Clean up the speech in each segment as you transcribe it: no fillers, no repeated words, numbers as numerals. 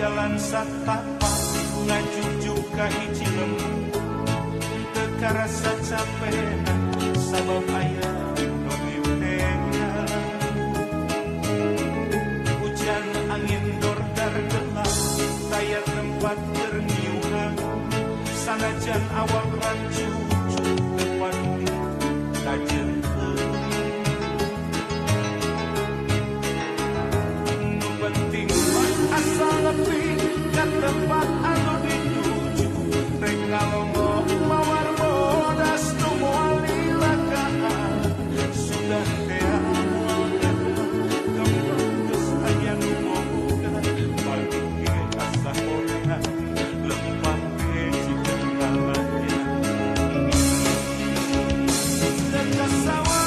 jalan satapak ngajujuk ka hiji lembu teu karasa capek sabab aya nu diutengna hujan angin dordar gelap taya tempat keur ngiuhan sanajan awak rancu teu paduli ka jeung nu penting asal nepi ka tempat anu dituju rek ngalonggo mawar bodas nu moal dilagaan sudah teu kembang geus aya nu moga bagi ge asa horehan lempah ge cikeun kalanya dekat sawah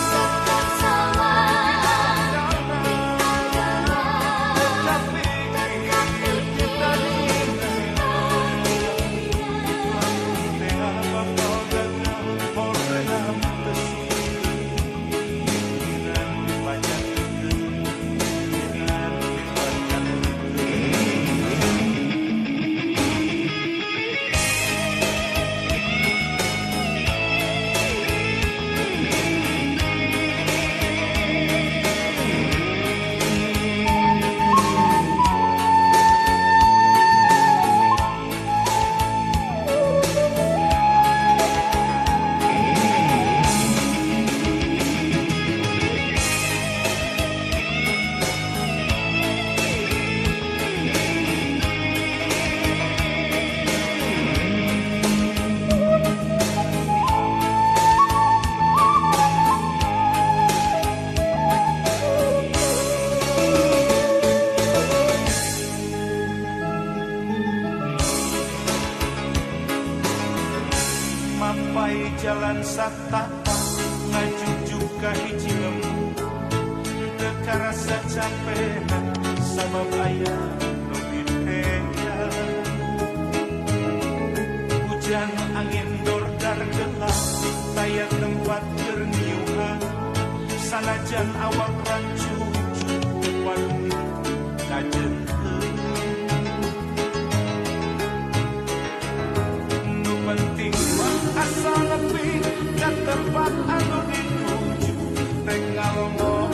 mampai jalan satapak ngajujuk ka hiji lembu teu karasa capek sabab aya nu ditengna hujan angin dordar gelap taya tempat keur ngiuhan sanajan awak rancu teu paduli ka jeung nu penting asal nepi ka tempat anu dituju rek ngalonggo